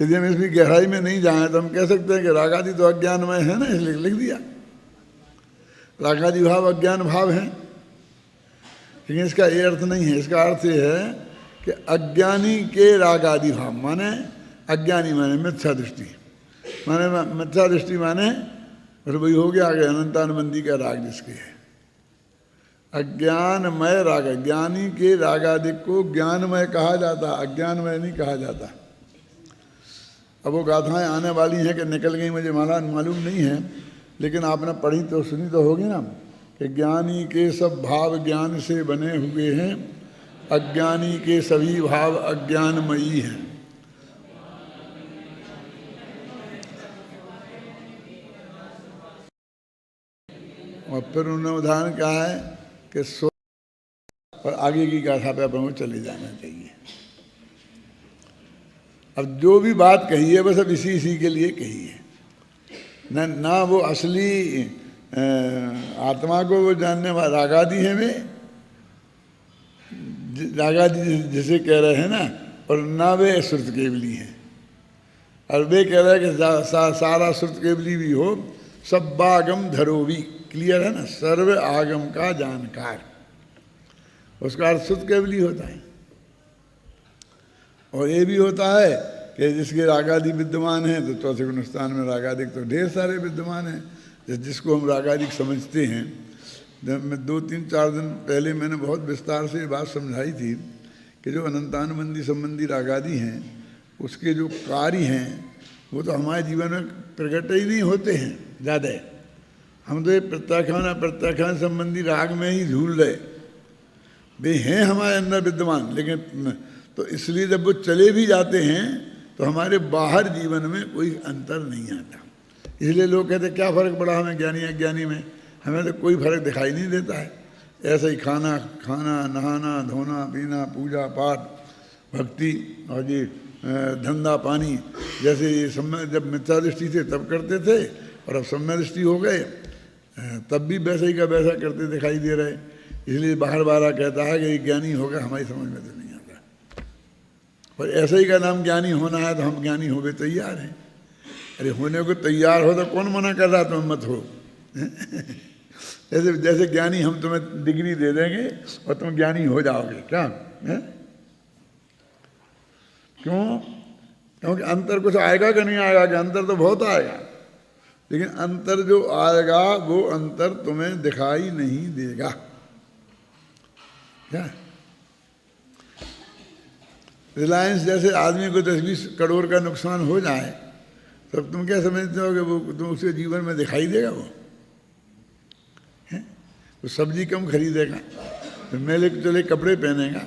यदि हम इसकी गहराई में नहीं जाएं तो हम कह सकते हैं कि रागादि तो अज्ञानमय है ना, इसलिए लिख दिया रागादि भाव अज्ञान भाव है। लेकिन इसका ये अर्थ नहीं है। इसका अर्थ ये है कि अज्ञानी के रागादि भाव माने अज्ञानी माने मिथ्या दृष्टि, माने मिथ्या दृष्टि माने फिर वही हो गया आगे अनंतानुबंधी का राग जिसके है। अज्ञानमय राग, ज्ञानी के रागादि को ज्ञानमय कहा जाता, अज्ञानमय नहीं कहा जाता। अब वो गाथाएं आने वाली हैं कि निकल गई, मुझे मालूम नहीं है, लेकिन आपने पढ़ी तो सुनी तो होगी ना कि ज्ञानी के सब भाव ज्ञान से बने हुए हैं, अज्ञानी के सभी भाव अज्ञानमयी हैं। और फिर उन्होंने उदाहरण कहा है कि सो और आगे की गाथा पे अपन को चले जाना चाहिए। अब जो भी बात कही है बस अब इसी के लिए कही है ना वो असली आत्मा को वो जानने वाला रागादि है वे, रागादि जिसे कह रहे हैं ना, और ना वे श्रुत केवली हैं। और वे कह रहे हैं कि सारा श्रुत केवली भी हो, सब बागम धरोवी, क्लियर है ना, सर्व आगम का जानकार, उसका अर्थ श्रुत केवली होता है। और ये भी होता है कि जिसके रागादि विद्यमान हैं तो चौथे गुणस्थान में रागादिक तो ढेर सारे विद्यमान हैं, जिसको हम रागादिक समझते हैं। मैं 2-3-4 दिन पहले मैंने बहुत विस्तार से ये बात समझाई थी कि जो अनंतानुबंधी संबंधी रागादि हैं उसके जो कार्य हैं वो तो हमारे जीवन में प्रकट ही नहीं होते हैं ज़्यादा। हम तो ये प्रत्याख्यान संबंधी राग में ही झूल रहे, वे हैं हमारे अंदर विद्यमान, लेकिन तो इसलिए जब वो चले भी जाते हैं तो हमारे बाहर जीवन में कोई अंतर नहीं आता। इसलिए लोग कहते क्या फ़र्क पड़ा हमें ज्ञानी अज्ञानी में, हमें तो कोई फर्क दिखाई नहीं देता है। ऐसा ही खाना नहाना धोना पीना पूजा पाठ भक्ति और ये धंधा पानी, जैसे ये समय जब मिथ्या दृष्टि थे तब करते थे और अब सम्य दृष्टि हो गए तब भी वैसे ही का वैसा करते दिखाई दे रहे। इसलिए बाहर बाहर कहता है कि ज्ञानी होगा, हमारी समझ में तो नहीं आता। और ऐसे ही का नाम ज्ञानी होना है तो हम ज्ञानी हो गए तैयार हैं। अरे होने को तैयार हो तो कौन मना कर रहा तुम मत हो। जैसे ज्ञानी हम तुम्हें डिग्री दे देंगे और तुम ज्ञानी हो जाओगे क्या है? क्यों? क्योंकि अंतर कुछ आएगा कि नहीं आएगा? कि अंतर तो बहुत आएगा, लेकिन अंतर जो आएगा वो अंतर तुम्हें दिखाई नहीं देगा। क्या रिलायंस जैसे आदमी को 10-20 करोड़ का नुकसान हो जाए तब तुम क्या समझते हो कि वो तुम उसके जीवन में दिखाई देगा? वो है वो सब्जी कम खरीदेगा, फिर मेले चले कपड़े पहनेगा,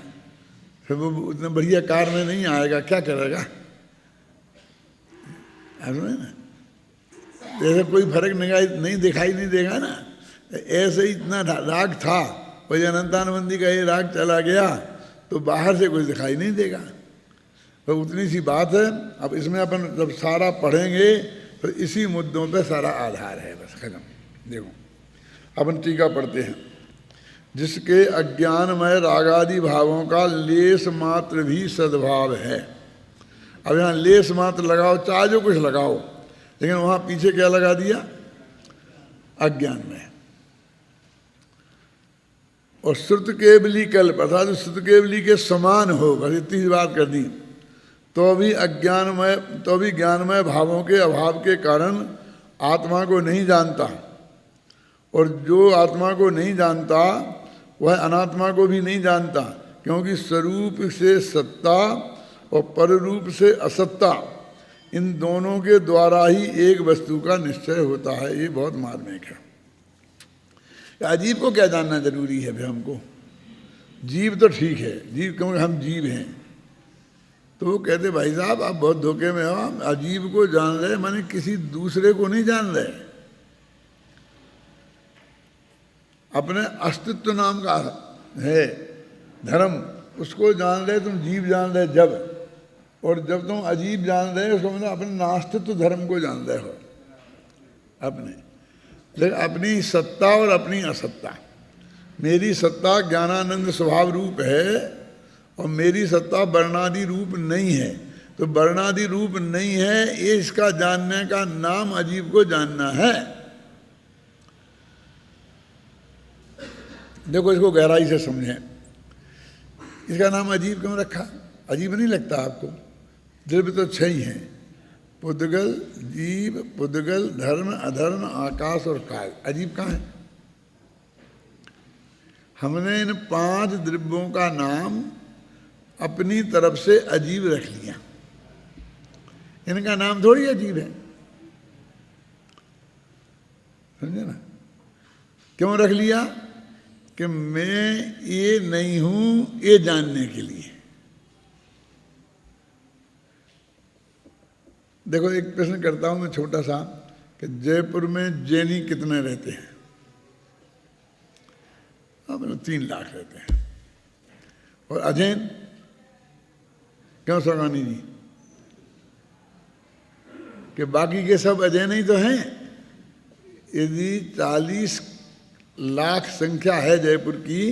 फिर वो उतना बढ़िया कार में नहीं आएगा, क्या करेगा? ना ऐसा कोई फर्क नहीं दिखाई नहीं देगा ना। ऐसे ही इतना राग था और ये अनंतानुबंधी का ये राग चला गया तो बाहर से कुछ दिखाई नहीं देगा। तो उतनी सी बात है। अब इसमें अपन जब सारा पढ़ेंगे तो इसी मुद्दों पे सारा आधार है, बस खत्म। देखो अपन टीका पढ़ते हैं। जिसके अज्ञानमय रागादि भावों का लेस मात्र भी सद्भाव है। अब यहाँ लेस मात्र लगाओ चाहे जो कुछ लगाओ, लेकिन वहाँ पीछे क्या लगा दिया? अज्ञानमय। और श्रुत केवली कल्प अर्थात श्रुत केवली के समान हो, बस इतनी बात कर दी। तो भी ज्ञानमय भावों के अभाव के कारण आत्मा को नहीं जानता, और जो आत्मा को नहीं जानता वह अनात्मा को भी नहीं जानता, क्योंकि स्वरूप से सत्ता और पररूप से असत्ता इन दोनों के द्वारा ही एक वस्तु का निश्चय होता है। ये बहुत मार्मिक है। अजीब को क्या जानना जरूरी है भाई? हमको जीव तो ठीक है, जीव क्योंकि हम जीव हैं। तो वो कहते भाई साहब आप बहुत धोखे में हो, हम अजीब को जान रहे माने किसी दूसरे को नहीं जान रहे, अपने अस्तित्व नाम का है धर्म उसको जान रहे तुम जीव जान रहे जब, और जब तुम अजीब जान रहे हो उसको मतलब अपने नास्तित्व धर्म को जान रहे हो अपने, लेकिन अपनी सत्ता और अपनी असत्ता। मेरी सत्ता ज्ञानानंद स्वभाव रूप है और मेरी सत्ता वर्णादि रूप नहीं है। तो वर्णादि रूप नहीं है, ये इसका जानने का नाम अजीब को जानना है। देखो इसको गहराई से समझें, इसका नाम अजीब क्यों रखा? अजीब नहीं लगता आपको? द्रव्य तो 6 ही हैं, पुद्गल, जीव, पुद्गल, धर्म, अधर्म, आकाश और काल। अजीब कहाँ है? हमने इन 5 द्रव्यों का नाम अपनी तरफ से अजीब रख लिया, इनका नाम थोड़ी अजीब है, समझे ना? क्यों रख लिया? कि मैं ये नहीं हूं, ये जानने के लिए। देखो एक प्रश्न करता हूं मैं छोटा सा, कि जयपुर में जैनी कितने रहते हैं? मतलब 3 लाख रहते हैं। और अजैन क्यों सगानी जी? कि बाकी के सब अजैन ही तो हैं। यदि 40 लाख संख्या है जयपुर की,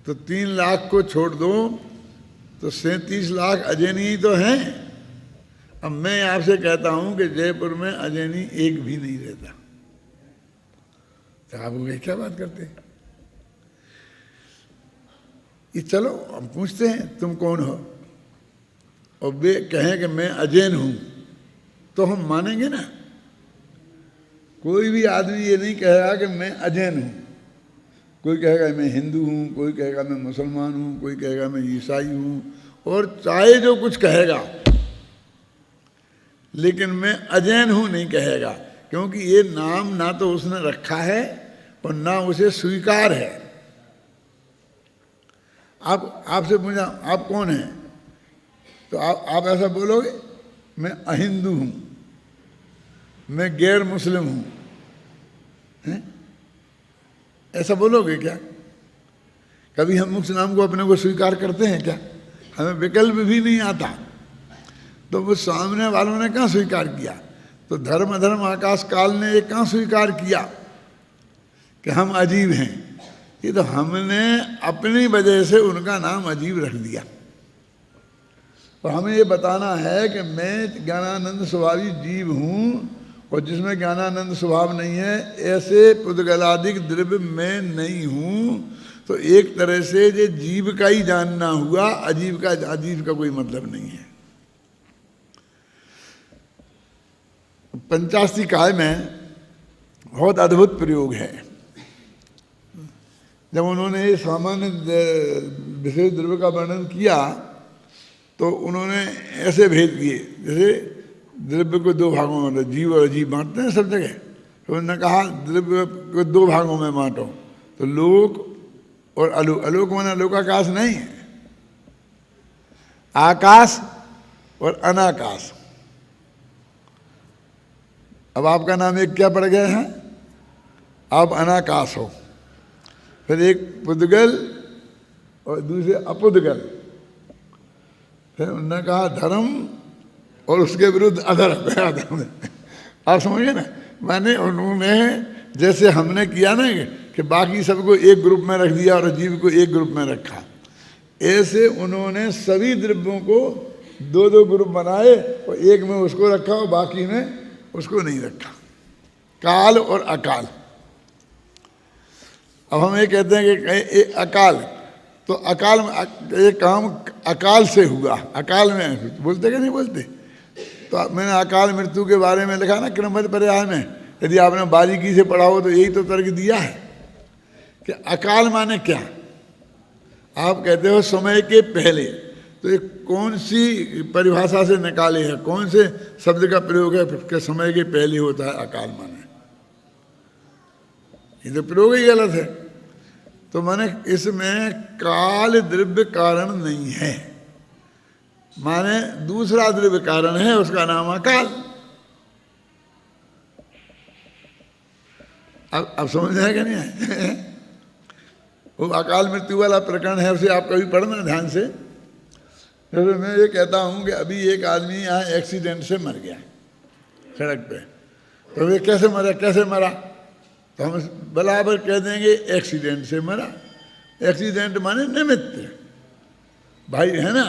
तो 3 लाख को छोड़ दो तो 37 लाख अजैनी ही तो हैं। अब मैं आपसे कहता हूं कि जयपुर में अजैनी एक भी नहीं रहता, तो आप वो क्या बात करते हैं? ये चलो हम पूछते हैं तुम कौन हो, और वे कहें कि मैं अजैन हूं, तो हम मानेंगे ना। कोई भी आदमी ये नहीं कहेगा कि मैं अजैन हूं। कोई कहेगा मैं हिंदू हूं, कोई कहेगा मैं मुसलमान हूं, कोई कहेगा मैं ईसाई हूं, और चाहे जो कुछ कहेगा, लेकिन मैं अजैन हूं नहीं कहेगा, क्योंकि ये नाम ना तो उसने रखा है और ना उसे स्वीकार है। आपसे पूछा आप कौन हैं, तो आप ऐसा बोलोगे मैं अहिंदू हूं, मैं गैर मुस्लिम हूं, ऐसा बोलोगे क्या? कभी हम उस नाम को अपने को स्वीकार करते हैं क्या? हमें विकल्प भी नहीं आता। तो वो सामने वालों ने कहाँ स्वीकार किया? तो धर्म अधर्म आकाश काल ने ये कहाँ स्वीकार किया कि हम अजीब हैं? ये तो हमने अपनी वजह से उनका नाम अजीब रख दिया। और हमें ये बताना है कि मैं ज्ञानानंद स्वभावी जीव हूँ, और जिसमें ज्ञानानंद स्वभाव नहीं है, ऐसे पुद्गलादिक द्रव्य मैं नहीं हूँ। तो एक तरह से ये जीव का ही जानना हुआ, अजीब का कोई मतलब नहीं है। पंचाशी काय में बहुत अद्भुत प्रयोग है। जब उन्होंने सामान्य विशेष द्रव्य का वर्णन किया, तो उन्होंने ऐसे भेद किए, जैसे द्रव्य को 2 भागों में, जीव और अजीब बांटते हैं सब जगह। तो उन्होंने कहा द्रव्य को 2 भागों में बांटो, तो लोक और अलोक। अलोक माना लोकाकाश नहीं है, आकाश और अनाकाश। अब आपका नाम एक क्या पड़ गया है? आप अनाकाश हो। फिर एक पुद्गल और दूसरे अपुद्गल। फिर उन्होंने कहा धर्म और उसके विरुद्ध अधर्म। आप समझिए ना, माने उन्होंने जैसे हमने किया ना कि बाकी सबको एक ग्रुप में रख दिया और जीव को एक ग्रुप में रखा, ऐसे उन्होंने सभी द्रव्यों को 2-2 ग्रुप बनाए और एक में उसको रखा और बाकी में उसको नहीं रखा। काल और अकाल। अब हम ये कहते हैं कि अकाल, तो अकाल में ये काम अकाल से हुआ। अकाल में बोलते कि नहीं बोलते? तो मैंने अकाल मृत्यु के बारे में लिखा ना क्रमबद्ध पर्याय में। यदि आपने बारीकी से पढ़ा हो तो यही तो तर्क दिया है कि अकाल माने क्या। आप कहते हो समय के पहले, तो ये कौन सी परिभाषा से निकाले है, कौन से शब्द का प्रयोग है कि समय के पहले होता है अकाल माने? ये तो प्रयोग ही गलत है। तो माने इसमें काल द्रव्य कारण नहीं है, माने दूसरा द्रव्य कारण है, उसका नाम अकाल। अब समझ में आएगा नहीं है? वो अकाल मृत्यु वाला प्रकरण है, उसे आप कभी पढ़ना ध्यान से। जैसे मैं ये कहता हूँ कि अभी एक आदमी यहाँ एक्सीडेंट से मर गया सड़क पे, तो वे कैसे मरा? तो हम बराबर कह देंगे एक्सीडेंट से मरा। एक्सीडेंट माने निमित्त, भाई है ना।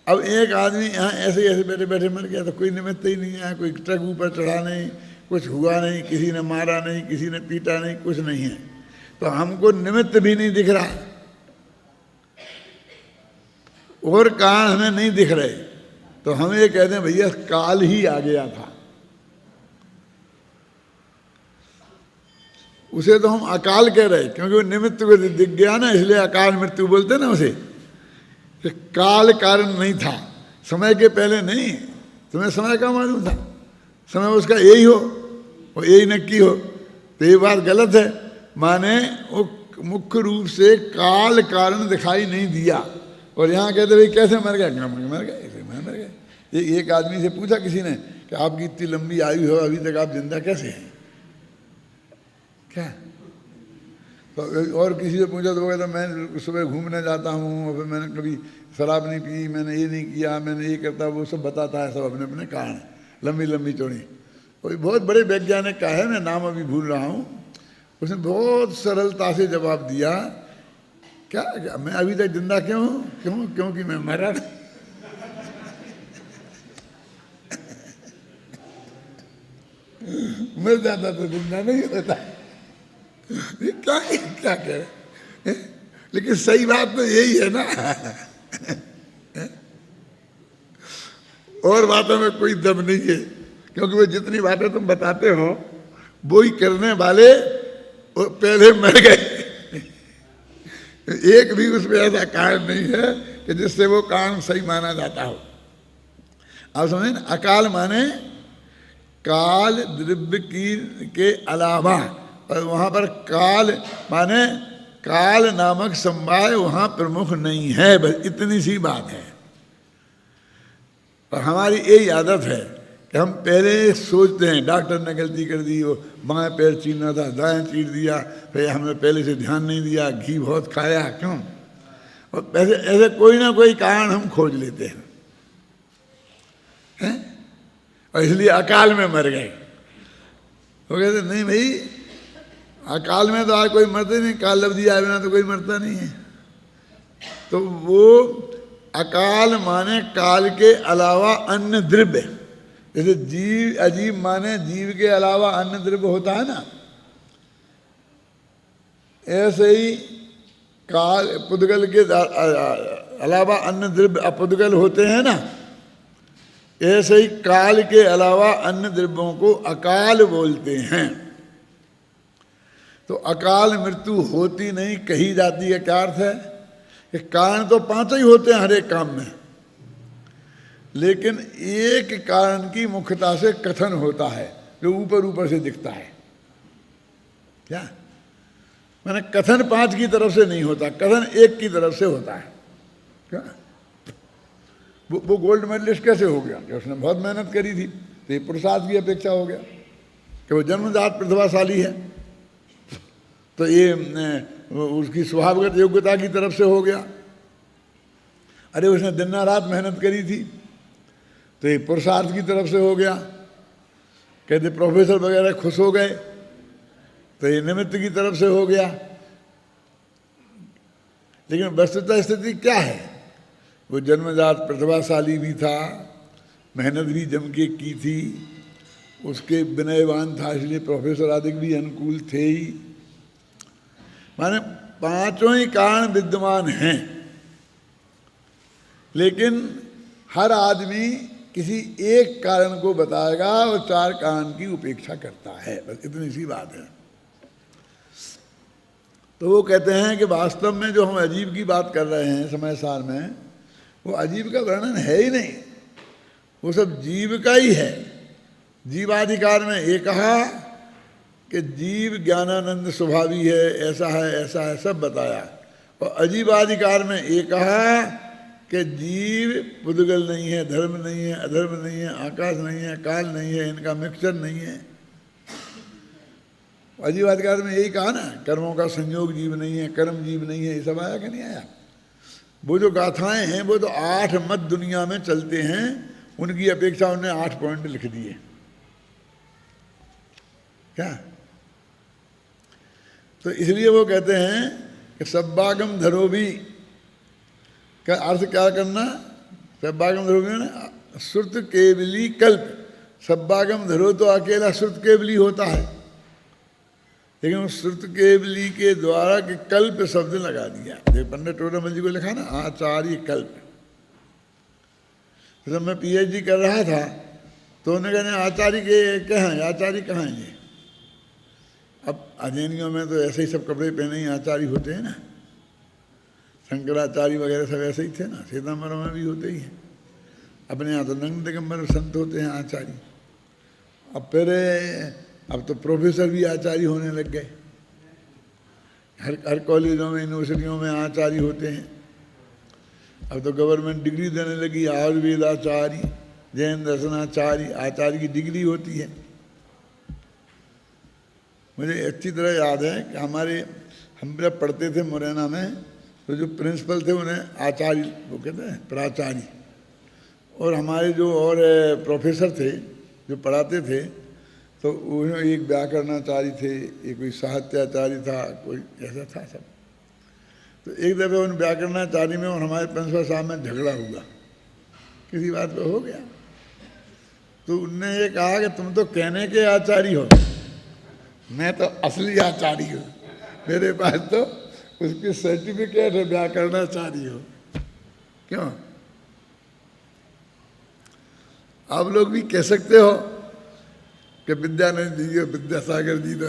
अब एक आदमी यहाँ ऐसे ऐसे बैठे बैठे मर गया तो कोई निमित्त ही नहीं है, कोई ट्रक ऊपर चढ़ा नहीं, कुछ हुआ नहीं, किसी ने मारा नहीं, किसी ने पीटा नहीं, कुछ नहीं है, तो हमको निमित्त भी नहीं दिख रहा और कारण हमें नहीं दिख रहे, तो हम ये कहते हैं भैया काल ही आ गया था। उसे तो हम अकाल कह रहे, क्योंकि वो निमित्त को दिख गया ना, इसलिए अकाल मृत्यु बोलते ना उसे। कि काल कारण नहीं था, समय के पहले नहीं, तुम्हें समय का मालूम था, समय उसका यही हो और यही नक्की हो, तो ये बात गलत है। माने वो मुख्य रूप से काल कारण दिखाई नहीं दिया, और यहाँ कहते भाई कैसे मर गया, मर गए, ऐसे मर गए। ये एक आदमी से पूछा किसी ने कि आपकी इतनी लंबी आयु हो, अभी तक आप जिंदा कैसे हैं, क्या? तो और किसी से पूछा तो वो कहता मैं सुबह घूमने जाता हूँ, और फिर मैंने कभी शराब नहीं पी, मैंने ये नहीं किया, मैंने ये करता, वो सब बताता है, सब अपने अपने कारण, लंबी लंबी चौड़ी। कोई बहुत बड़े वैज्ञानिक का है, मैं नाम अभी भूल रहा हूँ, उसने बहुत सरलता से जवाब दिया, क्या मैं अभी तक जिंदा क्यों हूँ? क्योंकि मैं मरा नहीं। मर जाता तो जिंदा नहीं होता। क्या कह रहे, लेकिन सही बात तो यही है ना। और बातों में कोई दम नहीं है, क्योंकि वो जितनी बातें तुम बताते हो वो ही करने वाले पहले मर गए। एक भी उसमें ऐसा कारण नहीं है कि जिससे वो कारण सही माना जाता हो। आप समझे ना, अकाल माने काल द्रव्य के अलावा, और वहां पर काल माने काल नामक समवाय वहां प्रमुख नहीं है, बस इतनी सी बात है। और हमारी यही आदत है कि हम पहले सोचते हैं डॉक्टर ने गलती कर दी, वो बाएं पैर चीरना था दाएं चीर दिया, फिर हमने पहले से ध्यान नहीं दिया, घी बहुत खाया, क्यों? और ऐसे ऐसे कोई ना कोई कारण हम खोज लेते हैं, और इसलिए अकाल में मर गए। वो कहते नहीं भाई, अकाल में तो आज कोई मरते नहीं, काल लफ्ज़ आए बिना तो कोई मरता नहीं है। तो वो अकाल माने काल के अलावा अन्य द्रव्य, जैसे जीव अजीब माने जीव के अलावा अन्य द्रव्य होता है ना, ऐसे ही काल पुद्गल के अलावा अन्य द्रव्य अपुद्गल होते हैं ना, ऐसे ही काल के अलावा अन्य द्रव्यों को अकाल बोलते हैं। तो अकाल मृत्यु होती नहीं कही जाती है, क्या अर्थ है कि कारण तो पांच ही होते हैं हर एक काम में, लेकिन एक कारण की मुख्यता से कथन होता है जो ऊपर ऊपर से दिखता है। क्या मैंने कथन पांच की तरफ से नहीं होता, कथन एक की तरफ से होता है। क्या वो गोल्ड मेडलिस्ट कैसे हो गया? कि उसने बहुत मेहनत करी थी, तो ये पुरुषार्थ की अपेक्षा हो गया कि वो जन्मजात प्रतिभाशाली है, तो ये उसकी स्वभावगत योग्यता की तरफ से हो गया। अरे उसने दिन रात मेहनत करी थी, तो ये पुरुषार्थ की तरफ से हो गया। कहते प्रोफेसर वगैरह खुश हो गए, तो ये निमित्त की तरफ से हो गया। लेकिन वस्तुतः स्थिति क्या है? वो जन्मजात प्रतिभाशाली भी था, मेहनत भी जम के की थी, उसके विनयवान था, इसलिए प्रोफेसर आदि भी अनुकूल थे ही। माने पांचों ही कारण विद्यमान हैं, लेकिन हर आदमी किसी एक कारण को बताएगा और चार कारण की उपेक्षा करता है, बस इतनी सी बात है। तो वो कहते हैं कि वास्तव में जो हम अजीब की बात कर रहे हैं समय सार में, वो अजीब का वर्णन है ही नहीं, वो सब जीव का ही है। जीवाधिकार में ये कहा कि जीव ज्ञानानंद स्वभावी है, ऐसा है सब बताया, और अजीबाधिकार में ये कहा कि जीव पुद्गल नहीं है, धर्म नहीं है, अधर्म नहीं है, आकाश नहीं है, काल नहीं है, इनका मिक्सचर नहीं है। अजीबाधिकार में यही कहा ना, कर्मों का संयोग जीव नहीं है, कर्म जीव नहीं है, ये सब आया कि नहीं आया? वो जो गाथाएं हैं वो तो 8 मत दुनिया में चलते हैं, उनकी अपेक्षा उन्हें 8 पॉइंट लिख दिए। क्या? तो इसलिए वो कहते हैं कि सब्बागम धरो भी का अर्थ क्या करना? सब्बागम धरो ना श्रुत केवली कल्प, सब्बागम धरो तो अकेला श्रुत केवली होता है, लेकिन उस श्रुत केवली के द्वारा के कल्प शब्द लगा दिया। देख पंडित टोडामल जी को लिखा ना आचार्य कल्प। जब मैं पीएचडी कर रहा था तो उन्होंने कहा आचार्य के कहाँ हैं, आचार्य कहाँ हैं ये? अब अजैनियों में तो ऐसे ही सब कपड़े पहने ही आचार्य होते हैं ना, शंकराचार्य वगैरह सब ऐसे ही थे ना, सीतामढ़ी में भी होते ही हैं। अपने यहाँ तो नंद दिगंबर संत होते हैं आचार्य। अब तो प्रोफेसर भी आचार्य होने लग गए, हर कॉलेजों में यूनिवर्सिटियों में आचार्य होते हैं। अब तो गवर्नमेंट डिग्री देने लगी, आयुर्वेदाचार्य, जैन दर्शनाचार्य, आचार्य की डिग्री होती है। मुझे अच्छी तरह याद है कि हम जब पढ़ते थे मुरैना में तो जो प्रिंसिपल थे उन्हें आचार्य वो कहते हैं प्राचार्य, और हमारे जो और प्रोफेसर थे जो पढ़ाते थे तो उन्हें एक व्याकरणाचार्य थे, एक कोई साहित्याचार्य था, कोई ऐसा था सब। तो एक दफ़े उन व्याकरणाचार्य में और हमारे प्रिंसिपल साहब में झगड़ा हुआ, किसी बात पे हो गया। तो उनने ये कहा कि तुम तो कहने के आचार्य हो, मैं तो असली आचार्य हूँ, मेरे पास तो उसकी सर्टिफिकेट है व्याकरणाचार्य हो। क्यों? आप लोग भी कह सकते हो कि विद्यानंद जी और विद्यासागर जी तो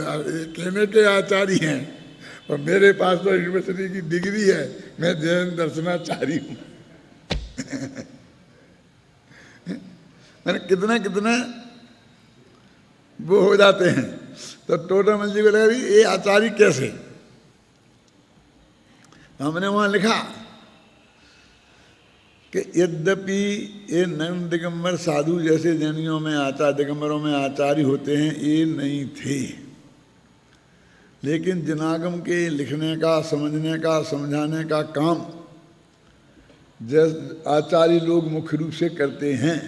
कहने के आचार्य हैं, और मेरे पास तो यूनिवर्सिटी की डिग्री है, मैं जैन दर्शनाचार्य हूँ। मैंने कितना कितना वो हो जाते हैं। तो टोडामल जी को लगा ये आचार्य कैसे? हमने वहाँ लिखा कि यद्यपि ये नंद दिगंबर साधु जैसे जैनियों में दिगंबरों में आचार्य होते हैं, ये नहीं थे, लेकिन जनागम के लिखने का, समझने का, समझाने का काम आचार्य लोग मुख्य रूप से करते हैं।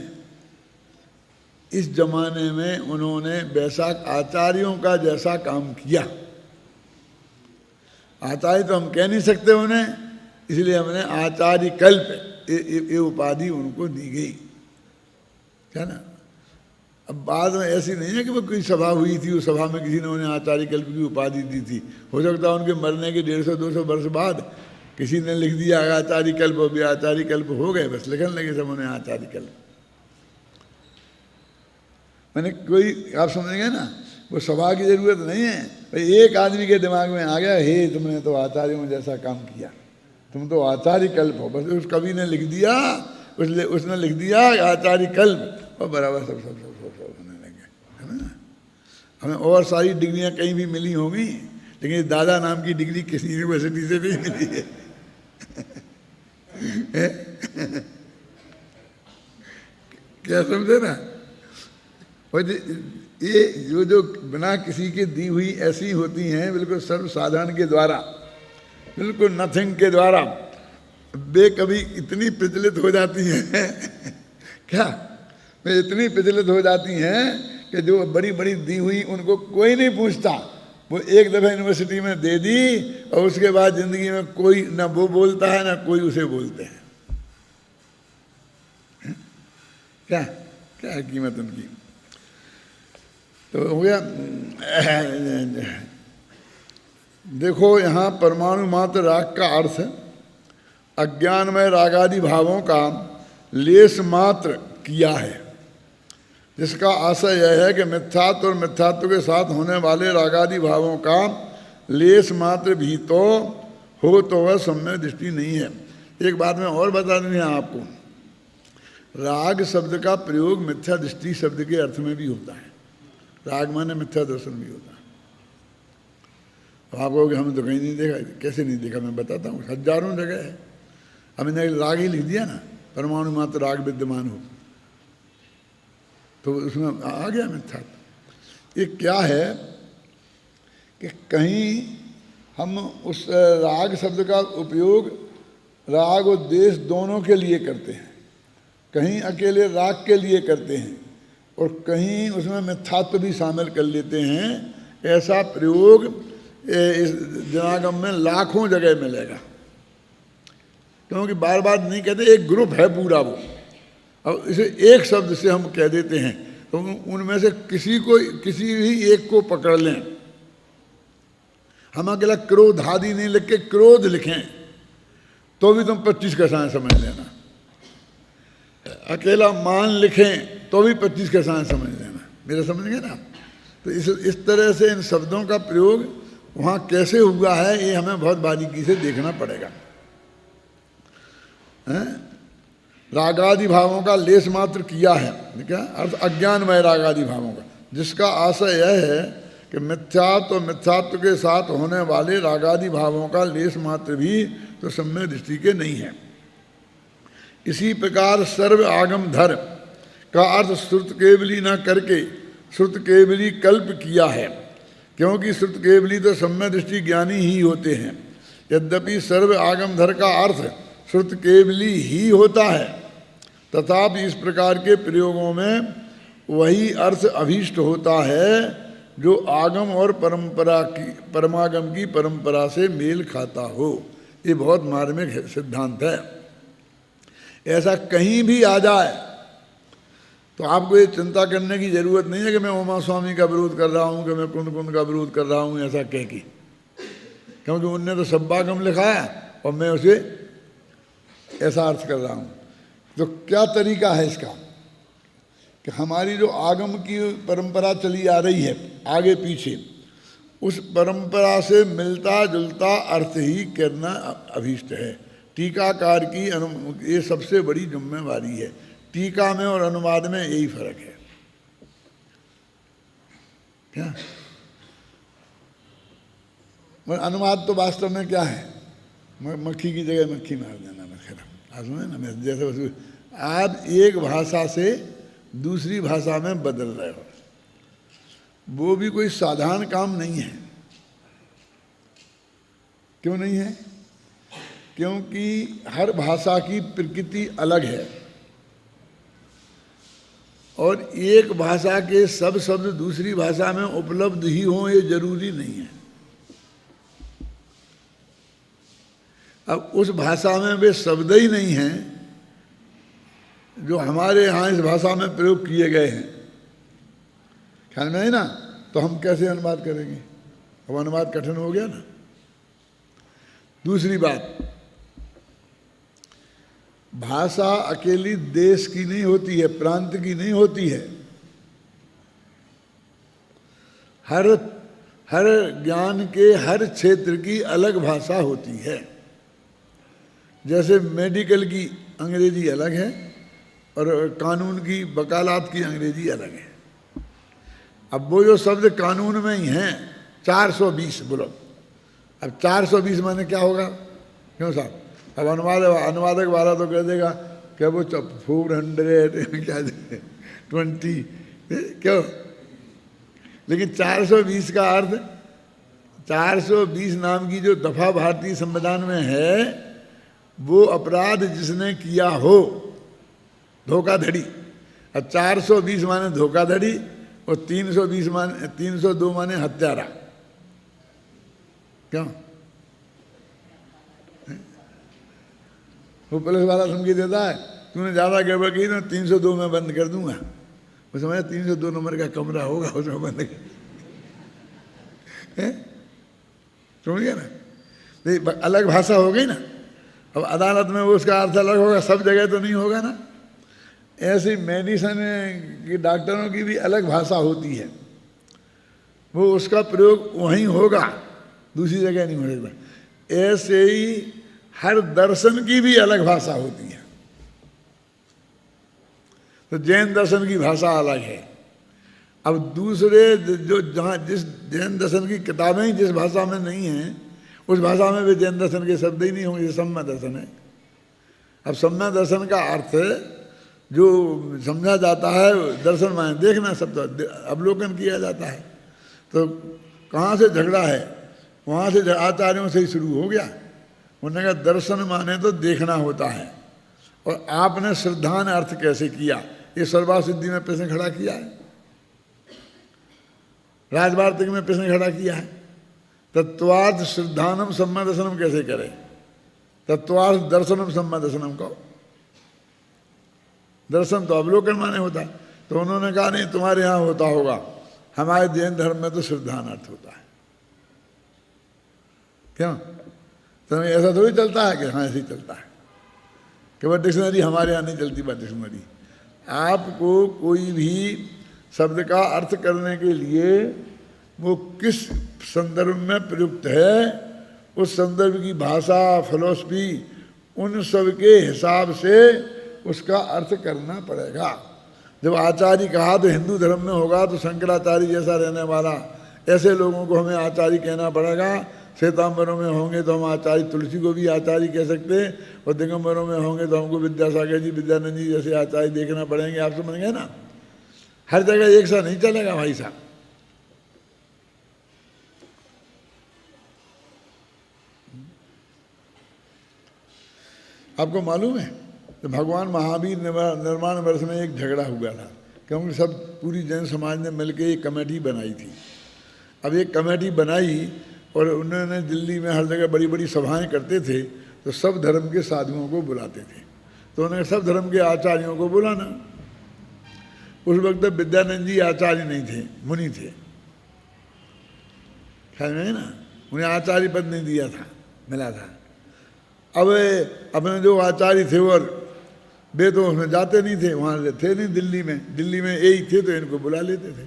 इस जमाने में उन्होंने वैसा आचार्यों का जैसा काम किया। आचार्य तो हम कह नहीं सकते उन्हें, इसलिए हमने आचार्य कल्प ये उपाधि उनको दी गई, है ना। अब बाद में ऐसी नहीं है कि वो कोई सभा हुई थी, उस सभा में किसी ने उन्हें आचार्य कल्प की उपाधि दी थी। हो सकता है उनके मरने के 150-200 वर्ष बाद किसी ने लिख दिया आचार्य कल्प, भी आचार्य कल्प हो गए, बस लिखने लगे सब उन्हें आचार्य कल्प। मैंने कोई आप समझेंगे ना, वो सभा की जरूरत नहीं है, भाई एक आदमी के दिमाग में आ गया, हे तुमने तो आचार्यों जैसा काम किया, तुम तो आचार्य कल्प हो, बस उस कवि ने लिख दिया, उसने लिख दिया आचार्य कल्प, और बराबर सब होने लगे, है ना। हमें और सारी डिग्रियां कहीं भी मिली होंगी, लेकिन दादा नाम की डिग्री किसी यूनिवर्सिटी से भी मिली है। क्या समझे ना? ये जो बिना किसी के दी हुई ऐसी होती हैं, बिल्कुल सर्वसाधारण के द्वारा, बिल्कुल नथिंग के द्वारा वे कभी इतनी प्रचलित हो जाती हैं क्या, वे इतनी प्रचलित हो जाती हैं कि जो बड़ी बड़ी दी हुई उनको कोई नहीं पूछता। वो एक दफ़ा यूनिवर्सिटी में दे दी और उसके बाद जिंदगी में कोई ना वो बोलता है ना कोई उसे बोलते हैं। क्या क्या है कीमत उनकी? तो हो गया। देखो यहाँ परमाणु मात्र राग का अर्थ अज्ञानमय रागादि भावों का लेस मात्र किया है, जिसका आशय यह है कि मिथ्यात्व और मिथ्यात्व के साथ होने वाले रागादि भावों का लेस मात्र भी तो हो तो वह सम्य दृष्टि नहीं है। एक बात मैं और बता दूँ यहाँ आपको, राग शब्द का प्रयोग मिथ्या दृष्टि शब्द के अर्थ में भी होता है। राग माने मिथ्या दर्शन भी होता है। तो आप कहोगे हमें तो कहीं नहीं देखा, कैसे नहीं देखा? मैं बताता हूँ, हजारों जगह है। हमने राग ही लिख दिया ना, परमाणु मात्र राग विद्यमान हो, तो उसमें आ गया मिथ्या। ये क्या है कि कहीं हम उस राग शब्द का उपयोग राग और द्वेष दोनों के लिए करते हैं, कहीं अकेले राग के लिए करते हैं और कहीं उसमें मिथ्यात्व भी शामिल कर लेते हैं। ऐसा प्रयोग इस जनागम में लाखों जगह मिलेगा, क्योंकि बार बार नहीं कहते, एक ग्रुप है पूरा, वो अब इसे एक शब्द से हम कह देते हैं, तो उनमें से किसी भी एक को पकड़ लें। हम अकेला क्रोध आदि नहीं लिख के क्रोध लिखें तो भी तुम 25 कसाएं समझ लेना, अकेला मान लिखें तो भी 25 कसाएं समझ लेना। मेरा समझ गए ना? तो इस तरह से इन शब्दों का प्रयोग वहाँ कैसे हुआ है ये हमें बहुत बारीकी से देखना पड़ेगा। रागादि भावों का लेस मात्र किया है, क्या अर्थ? अज्ञानमय रागादि भावों का, जिसका आशय यह है कि मिथ्यात्व मिथ्यात्व के साथ होने वाले रागादि भावों का लेस मात्र भी तो सम्यक दृष्टि के नहीं है। इसी प्रकार सर्व आगम धर का अर्थ श्रुत केवली न करके श्रुत केवली कल्प किया है, क्योंकि श्रुत केवली तो सम्यक दृष्टि ज्ञानी ही होते हैं। यद्यपि सर्व आगम धर का अर्थ श्रुत केवली ही होता है, तथापि इस प्रकार के प्रयोगों में वही अर्थ अभीष्ट होता है जो आगम और परमागम की परंपरा से मेल खाता हो। ये बहुत मार्मिक सिद्धांत है। ऐसा कहीं भी आ जाए तो आपको ये चिंता करने की जरूरत नहीं है कि मैं उमा स्वामी का विरोध कर रहा हूँ, कि मैं कुंद कुंद का विरोध कर रहा हूँ, ऐसा कह के, क्योंकि उनने तो सब्बागम लिखा है और मैं उसे ऐसा अर्थ कर रहा हूँ। तो क्या तरीका है इसका कि हमारी जो आगम की परंपरा चली आ रही है आगे पीछे, उस परंपरा से मिलता जुलता अर्थ ही करना अभीष्ट है। टीकाकार की ये सबसे बड़ी जिम्मेवारी है। टीका में और अनुवाद में यही फर्क है। क्या अनुवाद तो वास्तव में क्या है? मक्खी की जगह मक्खी मार देना। ना जैसे आप एक भाषा से दूसरी भाषा में बदल रहे हो, वो भी कोई साधारण काम नहीं है। क्यों नहीं है? क्योंकि हर भाषा की प्रकृति अलग है और एक भाषा के सब शब्द दूसरी भाषा में उपलब्ध ही हों ये जरूरी नहीं है। अब उस भाषा में वे शब्द ही नहीं हैं जो हमारे यहाँ इस भाषा में प्रयोग किए गए हैं। ख्याल में है ना? तो हम कैसे अनुवाद करेंगे? अब अनुवाद कठिन हो गया ना। दूसरी बात, भाषा अकेली देश की नहीं होती है, प्रांत की नहीं होती है। हर ज्ञान के हर क्षेत्र की अलग भाषा होती है। जैसे मेडिकल की अंग्रेजी अलग है और कानून की वकालत की अंग्रेजी अलग है। अब वो जो शब्द कानून में ही हैं 420 बोलो, अब 420 माने क्या होगा? क्यों साहब? अब अनुवादक वाला तो कह देगा क्या वो 400 क्या 20 क्यों? लेकिन 420 का अर्थ 420 नाम की जो दफा भारतीय संविधान में है वो अपराध जिसने किया हो, धोखाधड़ी। अब 420 माने धोखाधड़ी और 302 माने हत्यारा। क्यों? वो पुलिस वाला धमकी देता है तूने ज़्यादा गड़बड़ की तो 302 में बंद कर दूंगा। वो समझ 302 नंबर का कमरा होगा उसमें बंद कर। समझ गया ना? तो अलग भाषा हो गई ना। अब अदालत में वो उसका अर्थ अलग होगा, सब जगह तो नहीं होगा ना। ऐसी मेडिसिन की डॉक्टरों की भी अलग भाषा होती है, वो उसका प्रयोग वहीं होगा, दूसरी जगह नहीं होगा। ऐसे ही हर दर्शन की भी अलग भाषा होती है। तो जैन दर्शन की भाषा अलग है। अब दूसरे जो जहाँ जिस जैन दर्शन की किताबें ही जिस भाषा में नहीं हैं उस भाषा में भी जैन दर्शन के शब्द ही नहीं होंगे। ये सम्य दर्शन है। अब सम्य दर्शन का अर्थ जो समझा जाता है दर्शन माने देखना, शब्द अवलोकन किया जाता है। तो कहाँ से झगड़ा है? वहाँ से आचार्यों से ही शुरू हो गया। उन्होंने कहा दर्शन माने तो देखना होता है। और आपने श्रद्धान अर्थ कैसे किया? ये सर्वा सिद्धि में प्रश्न खड़ा किया है, राजवार्तिक में प्रश्न खड़ा किया है। तत्वार्थ श्रद्धानम सम्य दर्शनम कैसे करें? तत्वार्थ दर्शनम सम्य दर्शनम को दर्शन तो अवलोकन माने होता है। तो उन्होंने कहा नहीं तुम्हारे यहाँ होता होगा, हमारे जैन धर्म में तो श्रद्धानार्थ होता है। क्यों? तो ऐसा थोड़ी चलता है कि हाँ ऐसे ही चलता है कि वह डिक्शनरी हमारे यहाँ नहीं चलती। बात डिक्शनरी आपको कोई भी शब्द का अर्थ करने के लिए वो किस संदर्भ में प्रयुक्त है, उस संदर्भ की भाषा, फिलॉसफी, उन सब के हिसाब से उसका अर्थ करना पड़ेगा। जब आचार्य कहा तो हिंदू धर्म में होगा तो शंकराचार्य जैसा रहने वाला ऐसे लोगों को हमें आचार्य कहना पड़ेगा। श्वेतांबरों में होंगे तो हम आचार्य तुलसी को भी आचार्य कह सकते हैं, और दिगंबरों में होंगे तो हमको विद्यासागर जी, विद्यानंद जी जैसे आचार्य देखना पड़ेंगे। आप समझ गए ना? हर जगह एक सा नहीं चलेगा भाई साहब। आपको मालूम है तो भगवान महावीर निर्माण वर्ष में एक झगड़ा हुआ था, क्योंकि सब पूरी जैन समाज ने मिलकर एक कमेटी बनाई थी। अब एक कमेटी बनाई और उन्होंने दिल्ली में हर जगह बड़ी बड़ी सभाएं करते थे, तो सब धर्म के साधुओं को बुलाते थे। तो उन्होंने सब धर्म के आचार्यों को बुलाना। उस वक्त विद्यानंद जी आचार्य नहीं थे, मुनि थे, ख्याल में है ना? उन्हें आचार्य पद नहीं दिया था, मिला था। अब अपने जो आचार्य थे और वे तो उसमें जाते नहीं थे, वहाँ थे नहीं दिल्ली में यही थे तो इनको बुला लेते थे।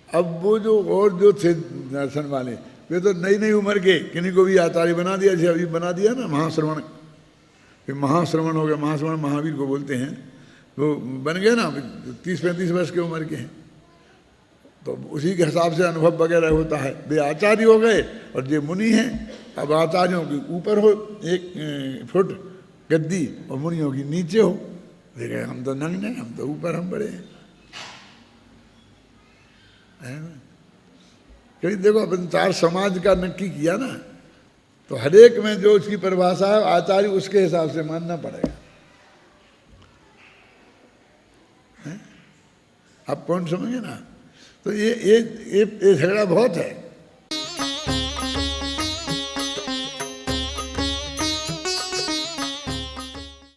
अब वो जो और जो थे दर्शन वाले वे तो नई नई उम्र के किन्हीं को भी आचार्य बना दिया। जैसे अभी बना दिया ना महाश्रवण, फिर महाश्रवण हो गया, महाश्रवण महावीर को बोलते हैं, वो बन गए ना 30-35 वर्ष की उम्र के हैं, तो उसी के हिसाब से अनुभव वगैरह होता है। वे आचार्य हो गए और ये मुनि हैं। अब आचार्यों के ऊपर हो 1 फुट गद्दी और मुनियों की नीचे हो। देखे हम तो नंगे, हम तो ऊपर, हम बड़े हैं। क्योंकि देखो अपन 4 समाज का नक्की किया ना, तो हरेक में जो उसकी परिभाषा है आचार्य उसके हिसाब से मानना पड़ेगा। आप कौन समझे ना? तो ये झगड़ा बहुत है।